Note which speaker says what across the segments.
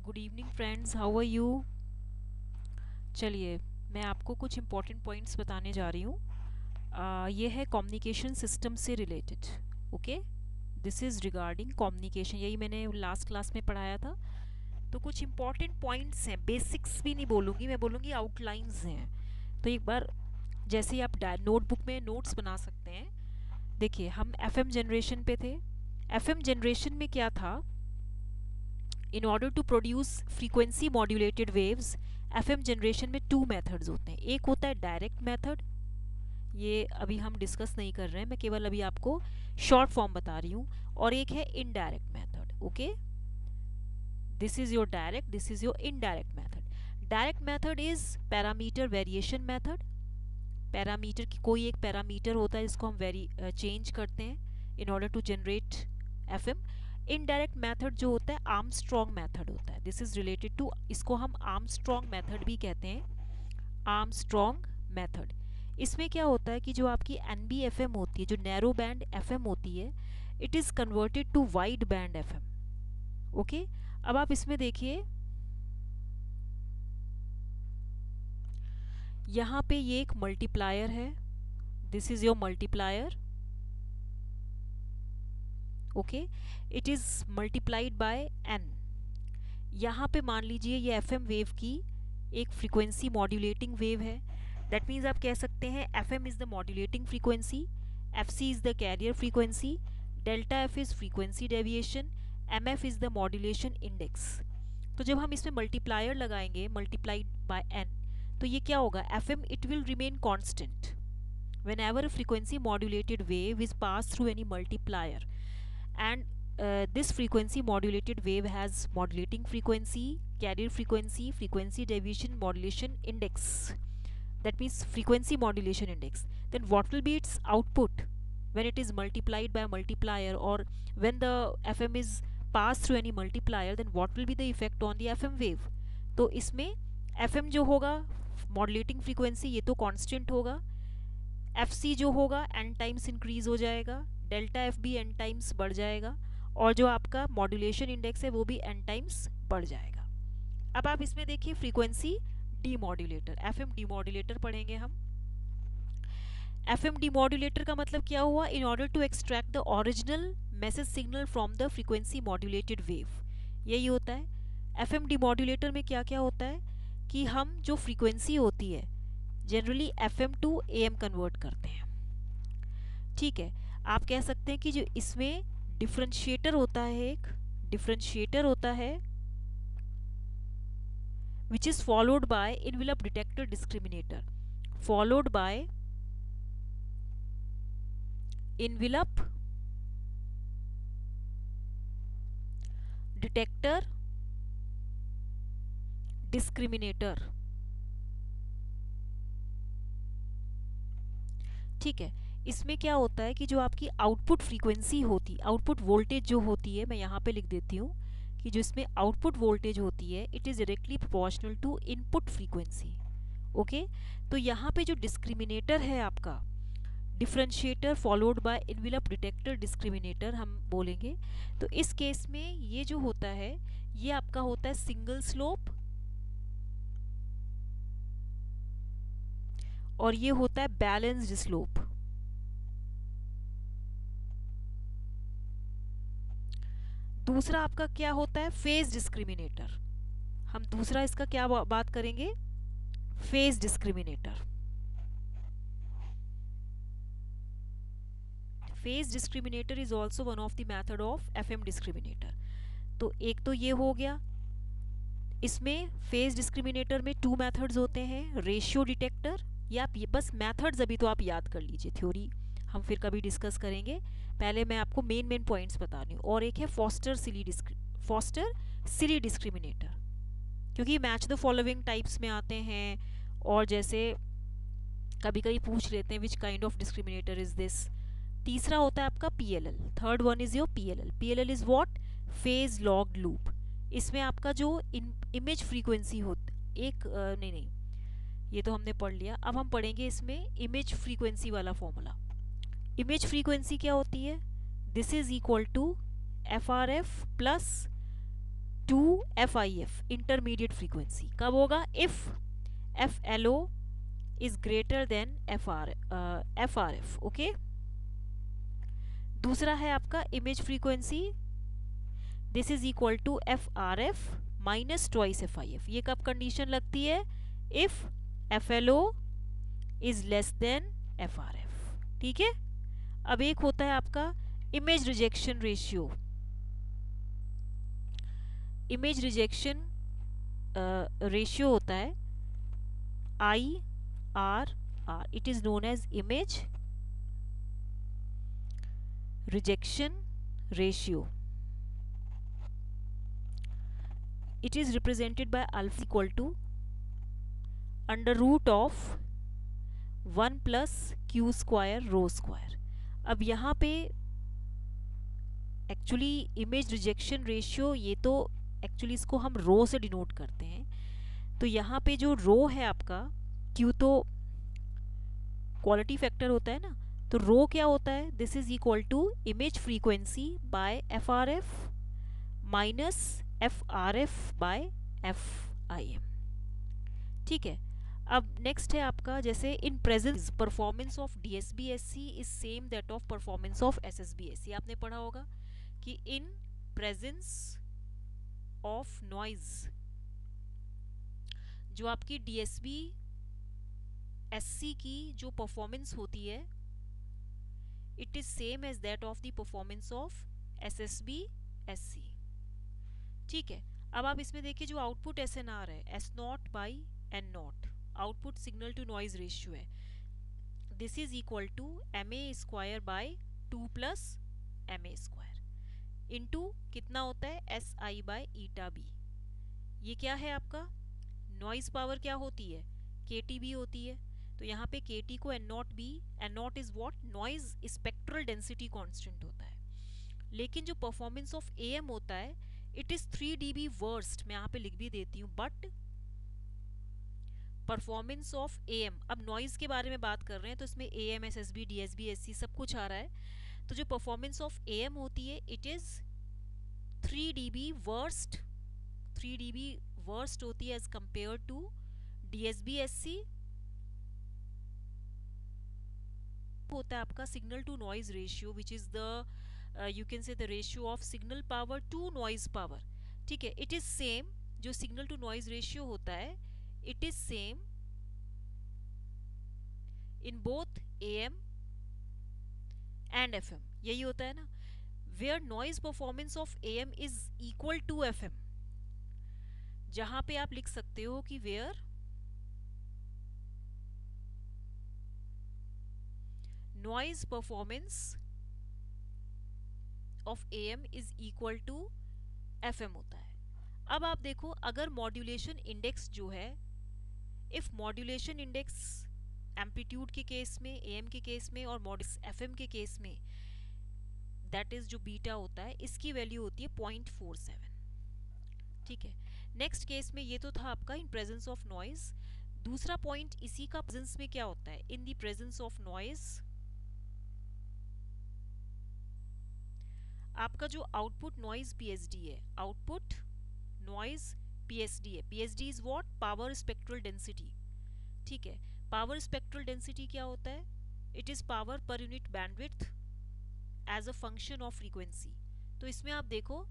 Speaker 1: Good evening friends, how are you. चलिए, मैं आपको कुछ इम्पोर्टेंट पॉइंट्स बताने जा रही हूँ। ये है कम्युनिकेशन सिस्टम से related. Okay, this is regarding communication. यही मैंने लास्ट क्लास में पढ़ाया था। तो कुछ इम्पोर्टेंट पॉइंट्स हैं, बेसिक्स भी नहीं बोलूँगी, मैं बोलूँगी आउटलाइंस हैं। तो एक बार जैसे ही आप नोटबुक में नोट्स बना सकते हैं। देखिए, हम एफएम जनरेशन पे थे। एफएम जनरेशन में क्या था, in order to produce frequency modulated waves, FM generation में टू मेथड्स होते हैं। एक होता है डायरेक्ट मेथड, ये अभी हम डिस्कस नहीं कर रहे हैं, मैं केवल अभी आपको शॉर्ट फॉर्म बता रही हूँ। और एक है indirect method. Okay, this is your direct, this is your indirect method. Direct method is parameter variation method. Parameter की कोई एक पैरामीटर होता है जिसको हम वेरी चेंज करते हैं in order to generate FM. Indirect method जो होता है आर्मस्ट्रॉन्ग मेथड होता है। दिस इज रिलेटेड टू, इसको हम आर्मस्ट्रॉन्ग मेथड भी कहते हैं, आर्मस्ट्रॉन्ग मेथड। इसमें क्या होता है कि जो आपकी एनबी एफएम होती है, जो नैरो बैंड एफएम होती है, it is converted to wide band FM. Okay, अब आप इसमें देखिए, यहाँ पे ये एक मल्टीप्लायर है, this is your multiplier. Okay, it is multiplied by n. यहाँ पे मान लीजिए ये एफएम वेव की एक फ्रीक्वेंसी मॉड्यूलेटिंग वेव है। दैट मीन्स आप कह सकते हैं FM is the modulating frequency, FC is the carrier frequency, delta F is frequency deviation, MF is the modulation index. तो जब हम इसमें मल्टीप्लायर लगाएंगे, मल्टीप्लाइड बाय एन, तो ये क्या होगा, FM it will remain constant whenever a frequency modulated wave is passed through any multiplier, and this frequency modulated wave has modulating frequency, carrier frequency, frequency deviation, modulation index, that means frequency modulation index. Then what will be its output when it is multiplied by a multiplier, or when the fm is passed through any multiplier, then what will be the effect on the fm wave? तो इसमें fm जो होगा modulating frequency, ये तो constant होगा, F C जो होगा N times increase हो जाएगा, डेल्टा एफ भी एन टाइम्स बढ़ जाएगा, और जो आपका मॉड्यूलेशन इंडेक्स है वो भी एन टाइम्स बढ़ जाएगा। अब आप इसमें देखिए frequency demodulator, F M demodulator पढ़ेंगे हम। एफ एम डीमॉड्यूलेटर का मतलब क्या हुआ, in order to extract the original message signal from the frequency modulated wave, यही होता है। एफ एम डीमॉड्यूलेटर में क्या क्या होता है कि हम जो फ्रीक्वेंसी होती है generally FM to AM convert करते हैं। ठीक है, आप कह सकते हैं कि जो इसमें डिफरेंशिएटर होता है, एक डिफरेंशिएटर होता है which is followed by envelope detector discriminator, followed by envelope detector discriminator. ठीक है, इसमें क्या होता है कि जो आपकी आउटपुट फ्रीक्वेंसी होती, आउटपुट वोल्टेज जो होती है, मैं यहाँ पे लिख देती हूँ कि जो इसमें आउटपुट वोल्टेज होती है, it is directly proportional to input frequency. Okay, तो यहाँ पे जो डिस्क्रिमिनेटर है आपका, differentiator followed by envelope detector discriminator हम बोलेंगे। तो इस केस में ये जो होता है, ये आपका होता है सिंगल स्लोप, और ये होता है बैलेंस्ड स्लोप। दूसरा आपका क्या होता है, फेज डिस्क्रिमिनेटर। हम दूसरा इसका क्या बात करेंगे, phase discriminator. Phase discriminator is also one of the method of FM discriminator. तो एक तो ये हो गया, इसमें फेज डिस्क्रिमिनेटर में टू मेथड्स होते हैं, रेशियो डिटेक्टर, या आप ये बस मेथड्स अभी तो आप याद कर लीजिए, थ्योरी हम फिर कभी डिस्कस करेंगे, पहले मैं आपको मेन पॉइंट्स बता रही हूँ। और एक है फॉस्टर सिली डिस्क्रिमिनेटर, क्योंकि मैच द फॉलोइंग टाइप्स में आते हैं, और जैसे कभी कभी पूछ लेते हैं which kind of discriminator is this. तीसरा होता है आपका PLL, third one is your PLL. PLL is what, phase logged loop. इसमें आपका जो इमेज फ्रीक्वेंसी हो, एक नहीं, ये तो हमने पढ़ लिया। अब हम पढ़ेंगे इसमें इमेज फ्रीक्वेंसी वाला फॉर्मूला। इमेज फ्रीक्वेंसी क्या होती है, this is equal to F R F plus two FIF intermediate frequency. कब होगा? If FLO is greater than FRF। Okay, दूसरा है आपका image frequency, this is equal to FRF minus twice FIF। ये कब कंडीशन लगती है? If FLO is less than FRF। ठीक है, अब एक होता है आपका image rejection ratio. Image rejection ratio होता है IRR, it is known as image rejection ratio. It is represented by alpha equal to under root of 1 plus q square rho square। अब यहाँ पे एक्चुअली इमेज रिजेक्शन रेशियो, ये तो actually इसको हम रो से डिनोट करते हैं, तो यहाँ पे जो रो है आपका, q तो क्वालिटी फैक्टर होता है ना, तो रो क्या होता है? This is equal to image frequency by FRF minus FRF by FIM। ठीक है, अब नेक्स्ट है आपका, जैसे in presence performance of DSB-SC is same that of performance of SSB-SC। आपने पढ़ा होगा कि इन प्रेजेंस ऑफ नॉइज जो आपकी DSB-SC की जो परफॉर्मेंस होती है, it is same as that of the performance of SSB-SC। ठीक है, अब आप इसमें देखिए जो आउटपुट SNR है, S0 by N0, output signal to noise ratio है, this is equal to MA square by 2 plus MA square into कितना होता है? SI बाय ईटा बी। ये क्या है आपका? नॉइज पावर क्या होती है? KTB होती है। तो यहाँ पे KT को N0B, N0 is what? Noise spectral density constant होता है। लेकिन जो परफॉर्मेंस ऑफ AM होता है, इट इज 3 dB वर्स्ट। मैं यहाँ पे लिख भी देती हूँ, बट परफॉर्मेंस ऑफ AM, अब नॉइज के बारे में बात कर रहे हैं तो इसमें AM, SSB, DSB, SC सब कुछ आ रहा है। तो जो परफॉर्मेंस ऑफ AM होती है, it is 3 dB worst, 3 dB worst होती है एज कंपेयर टू DSB-SC। होता है आपका signal to noise ratio, which is the you can say the ratio of signal power to noise power. ठीक है, it is same, जो signal to noise ratio होता है, it is same in both AM and FM। यही होता है ना, where noise performance of AM is equal to FM, जहां पे आप लिख सकते हो कि where noise performance of AM is equal to FM होता है। अब आप देखो, अगर मॉड्यूलेशन इंडेक्स जो है, इफ मॉड्यूलेशन इंडेक्स एम्पलीट्यूड के केस में, AM के केस में, और FM के केस में, दैट इज जो बीटा होता है, इसकी वैल्यू होती है 0.47। ठीक है, नेक्स्ट केस में ये तो था आपका इन प्रेजेंस ऑफ नॉइज। दूसरा पॉइंट इसी का प्रेजेंस में क्या होता है? In the presence of noise आपका जो आउटपुट नॉइज PSD है, आउटपुट नॉइज PSD है। PSD is what? Power spectral density. ठीक है, पावर स्पेक्ट्रल डेंसिटी क्या होता है? It is power per unit bandwidth as a function of frequency. तो इसमें आप देखो,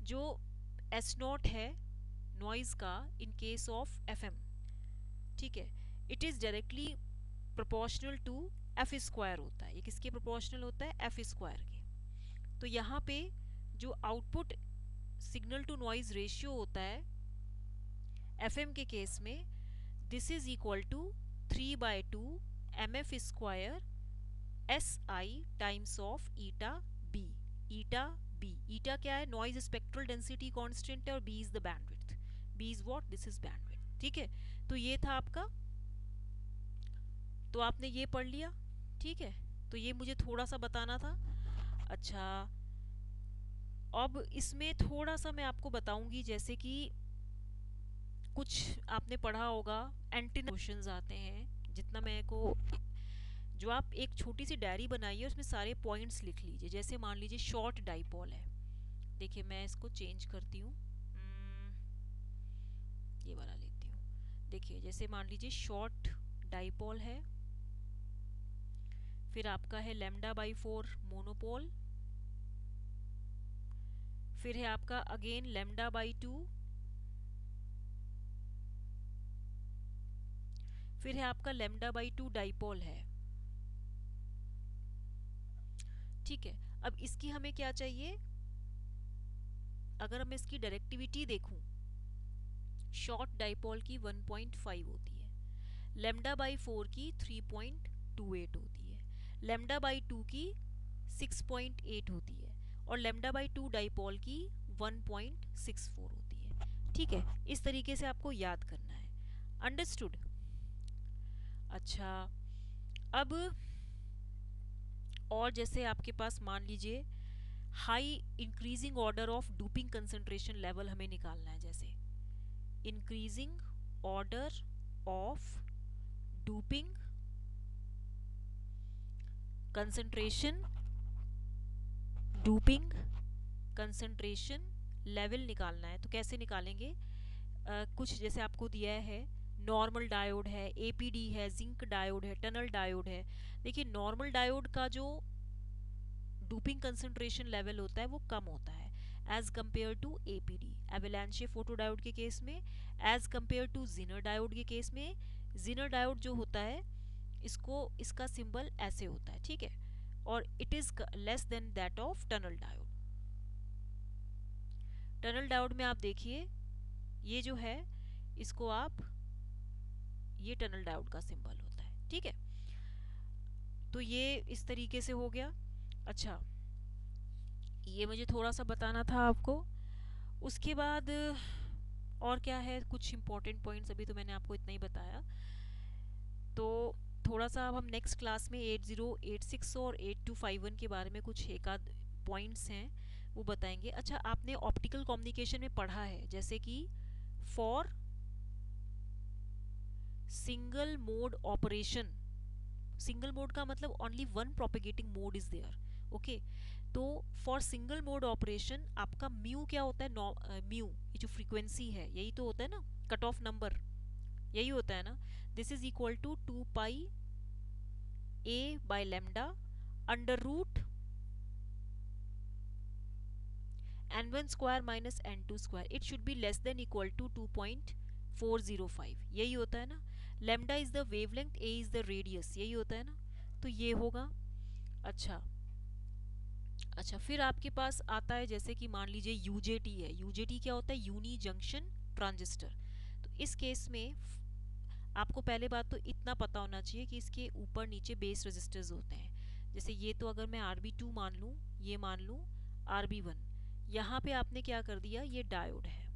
Speaker 1: जो S0 है नॉइज का इन केस ऑफ FM, ठीक है, it is directly proportional to F square होता है। ये किसके प्रोपोर्शनल होता है? F स्क्वायर के। तो यहाँ पे जो output signal to noise ratio होता है FM के केस में, this is equal to 3/2 MF square SI times of eta B। Eta B, eta क्या है? नॉइज स्पेक्ट्रल डेंसिटी कांस्टेंट है, और B is the bandwidth. B is what? This is bandwidth. ठीक है, तो ये था आपका, तो आपने ये पढ़ लिया। ठीक है, तो ये मुझे थोड़ा सा बताना था। अच्छा, अब इसमें थोड़ा सा मैं आपको बताऊंगी, जैसे कि कुछ आपने पढ़ा होगा, एंटीना क्वेश्चंस आते हैं। जितना मेरे को, जो आप एक छोटी सी डायरी बनाइए, उसमें सारे पॉइंट्स लिख लीजिए। जैसे मान लीजिए शॉर्ट डाइपोल है, देखिए मैं इसको चेंज करती हूँ, ये वाला लेती हूँ। देखिए जैसे मान लीजिए शॉर्ट डाइपोल है, फिर आपका है λ/4 मोनोपोल, फिर है आपका अगेन λ/2, फिर है आपका λ/2 डाइपोल है। ठीक है, अब इसकी हमें क्या चाहिए, अगर मैं इसकी डायरेक्टिविटी देखूं, शॉर्ट डाइपोल की 1.5 होती है, λ/4 की 3.28 होती है, λ/2 की 6.8 होती है और λ/2 डाइपोल की 1.64 होती है। ठीक है, इस तरीके से आपको याद करना है। अंडरस्टूड? अच्छा, अब और जैसे आपके पास मान लीजिए high increasing order of drooping concentration level हमें निकालना है, जैसे increasing order of drooping concentration, drooping concentration level निकालना है। तो कैसे निकालेंगे, कुछ जैसे आपको दिया है, नॉर्मल डायोड है, एपीडी है, जिंक डायोड है, टनल डायोड है। देखिए नॉर्मल डायोड का जो डूपिंग कंसंट्रेशन लेवल होता है वो कम होता है as compare to APD, avalanche photodiode के केस में, as compare to zener diode के केस में। जिनर डायोड जो होता है इसका सिंबल ऐसे होता है, ठीक है, और it is less then that of tunnel diode. Tunnel diode में आप देखिए ये जो है इसको आप, ये टनल डायोड का सिंबल होता है। ठीक है, तो ये इस तरीके से हो गया। अच्छा, ये मुझे थोड़ा सा बताना था आपको। उसके बाद और क्या है, कुछ इंपॉर्टेंट पॉइंट्स अभी तो मैंने आपको इतना ही बताया। तो थोड़ा सा अब हम नेक्स्ट क्लास में 8086 और 8251 के बारे में कुछ एक आध पॉइंट्स हैं वो बताएंगे। अच्छा, आपने ऑप्टिकल कम्युनिकेशन में पढ़ा है जैसे कि for single mode operation, single mode का मतलब only one propagating mode is there, okay. तो फॉर सिंगल मोड ऑपरेशन आपका म्यू क्या होता है, म्यू ये जो फ्रीक्वेंसी है यही तो होता है ना, कट ऑफ नंबर यही होता है ना। This is equal to 2 pi a by lambda under root n1 square minus n2 square, it should be less than equal to 2.405, यही होता है ना। Lambda is the wavelength, a is the radius, यही होता है ना, तो ये होगा। अच्छा, फिर आपके पास आता है जैसे कि मान लीजिए यूजेटी है। यूजेटी क्या होता है, यूनी जंक्शन ट्रांजिस्टर। तो इस केस में आपको पहले बात तो इतना पता होना चाहिए कि इसके ऊपर नीचे बेस रेजिस्टर्स होते हैं। जैसे ये तो अगर मैं RB2 मान लूँ, ये मान लूँ RB1, यहाँ पे आपने क्या कर दिया, ये डायोड है,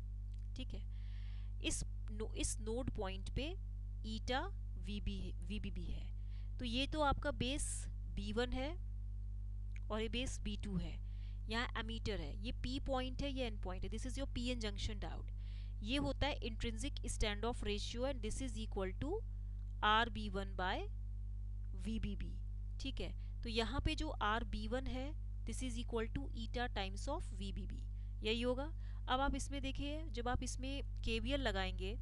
Speaker 1: ठीक है। इस नोड पॉइंट पे ईटा VBB है, तो ये तो आपका बेस B1 है और ये बेस B2 है। यहाँ एमीटर है, ये P पॉइंट है, ये N पॉइंट है, this is your PN junction diode. ये होता है intrinsic stand off ratio and this is equal to RB1 by VBB, ठीक है। तो यहाँ पे जो RB1 है this is equal to eta times of VBB, यही होगा। अब आप इसमें देखिए, जब आप इसमें KVL लगाएंगे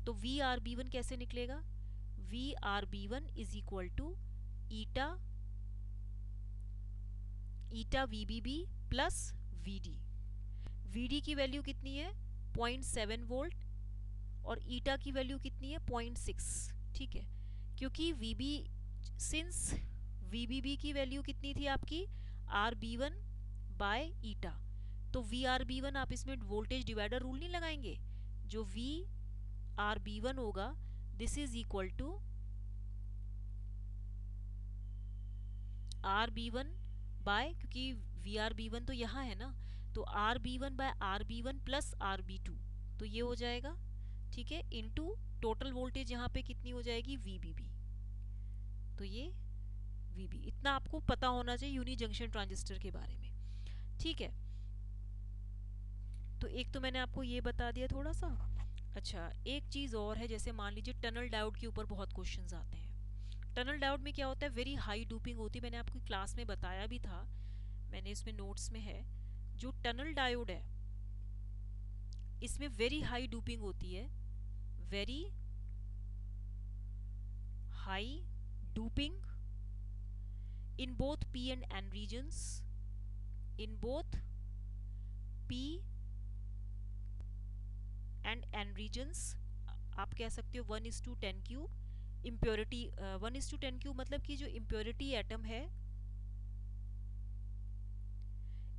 Speaker 1: तो VRB1 कैसे निकलेगा, VRB1 is equal to eta VBB plus VD। VD की वैल्यू कितनी है 0.7 वोल्ट और ईटा की वैल्यू कितनी है 0.6, ठीक है। क्योंकि सिंस VBB की वैल्यू कितनी थी आपकी RB1 बाय ईटा, तो VRB1 आप इसमें वोल्टेज डिवाइडर रूल नहीं लगाएंगे, जो VRB1 होगा this is equal to RB1 by, क्योंकि VRB1 तो यहाँ है ना, तो RB1 bye RB1 plus RB2, तो ये हो जाएगा, ठीक है, इनटू टोटल वोल्टेज यहाँ पे कितनी हो जाएगी VBB, तो ये VB। इतना आपको पता होना चाहिए यूनी जंक्शन ट्रांजिस्टर के बारे में, ठीक है। तो एक तो मैंने आपको ये बता दिया थोड़ा सा। अच्छा, एक चीज़ और है, जैसे मान लीजिए टनल डायोड के ऊपर बहुत क्वेश्चंस आते हैं। टनल डायोड में क्या होता है, वेरी हाई डूपिंग होती है, मैंने आपको क्लास में बताया भी था, मैंने इसमें नोट्स में है। जो टनल डायोड है इसमें वेरी हाई डूपिंग होती है, very high drooping in both P and N regions, in both P and N regions. आप कह सकते हो 1:10 क्यूब इम्प्योरिटी, 1:10 क्यूब मतलब कि जो इम्प्योरिटी एटम है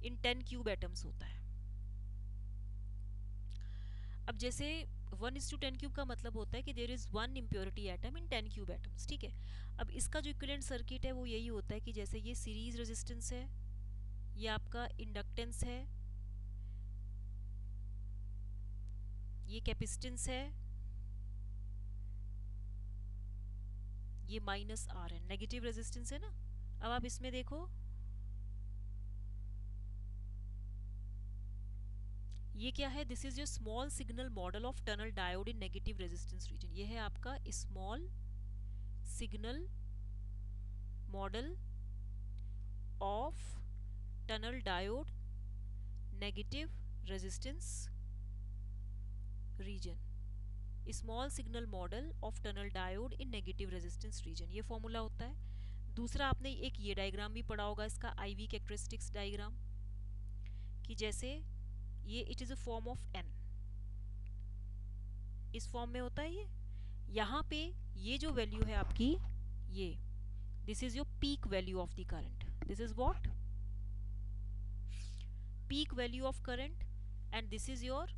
Speaker 1: इन 10 क्यूब एटम्स होता है। अब जैसे 1:10 क्यूब का मतलब होता है कि there is one impurity atom in 10 cube atoms, ठीक है। अब इसका जो इक्विवेलेंट सर्किट है वो यही होता है कि जैसे ये सीरीज रेजिस्टेंस है, ये आपका इंडक्टेंस है, ये कैपेसिटेंस है, ये माइनस आर है, नेगेटिव रेजिस्टेंस है ना। अब आप इसमें देखो ये क्या है, this is your small signal model of tunnel diode in negative resistance region. ये है आपका small signal model of tunnel diode negative resistance region, small signal model of tunnel diode in negative resistance region, ये formula होता है। दूसरा आपने एक ये डायग्राम भी पढ़ा होगा इसका, आईवी कैरेक्टरिस्टिक्स डायग्राम, कि जैसे ये it is a form of N, इस फॉर्म में होता है ये। यहाँ पे ये जो वैल्यू है आपकी, ये this is your peak value of the current, this is what peak value of current, and this is your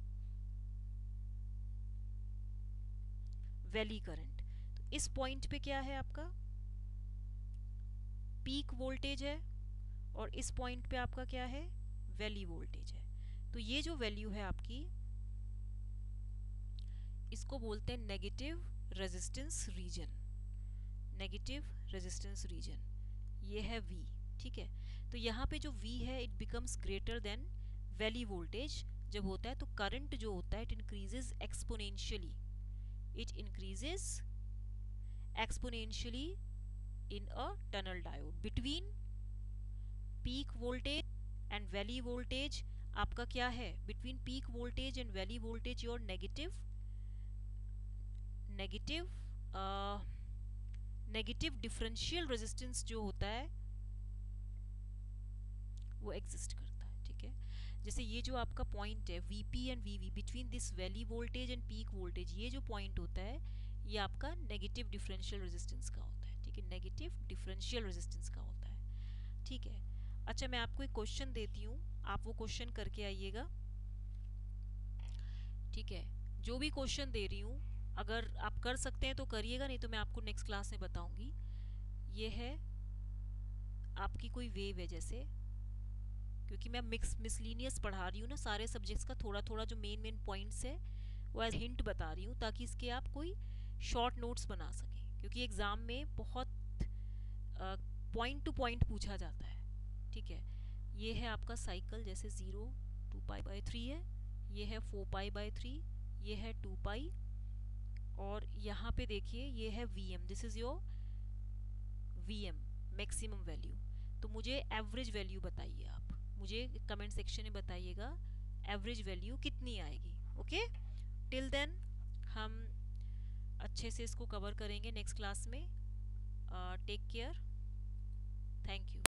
Speaker 1: valley current. तो इस पॉइंट पे क्या है आपका पीक वोल्टेज है, और इस पॉइंट पे आपका क्या है वैली वोल्टेज है। तो ये जो वैल्यू है आपकी इसको बोलते हैं negative resistance region, negative resistance region, ये है V, ठीक है। तो यहाँ पे जो V है it becomes greater than valley voltage जब होता है, तो करंट जो होता है it increases exponentially, it increases exponentially in a tunnel diode between peak voltage and valley voltage। आपका क्या है between peak voltage and valley voltage your negative differential resistance जो होता है वो एग्जिस्ट करता है, ठीक है। जैसे ये जो आपका पॉइंट है Vp and Vv between this valley voltage and peak voltage, ये जो पॉइंट होता है ये आपका नेगेटिव डिफरेंशियल रेजिस्टेंस का होता है, ठीक है, नेगेटिव डिफरेंशियल रेजिस्टेंस का होता है, ठीक है। अच्छा मैं आपको एक क्वेश्चन देती हूँ, आप वो क्वेश्चन करके आइएगा, ठीक है। जो भी क्वेश्चन दे रही हूँ अगर आप कर सकते हैं तो करिएगा, नहीं तो मैं आपको नेक्स्ट क्लास में बताऊंगी। ये है आपकी कोई वेव है, जैसे क्योंकि मैं मिसलीनियस पढ़ा रही हूँ ना, सारे सब्जेक्ट्स का थोड़ा थोड़ा जो मेन पॉइंट्स है वो एज हिंट बता रही हूँ, ताकि इसके आप कोई शॉर्ट नोट्स बना सकें, क्योंकि एग्ज़ाम में बहुत पॉइंट टू पॉइंट पूछा जाता है, ठीक है। ये है आपका साइकिल, जैसे 0 2π/3 है, ये है 4π/3, ये है 2π, और यहाँ पे देखिए ये है Vm, this is your Vm maximum value. तो मुझे एवरेज वैल्यू बताइए, आप मुझे कमेंट सेक्शन में बताइएगा एवरेज वैल्यू कितनी आएगी। ओके, टिल देन हम अच्छे से इसको कवर करेंगे नेक्स्ट क्लास में। Take care, thank you.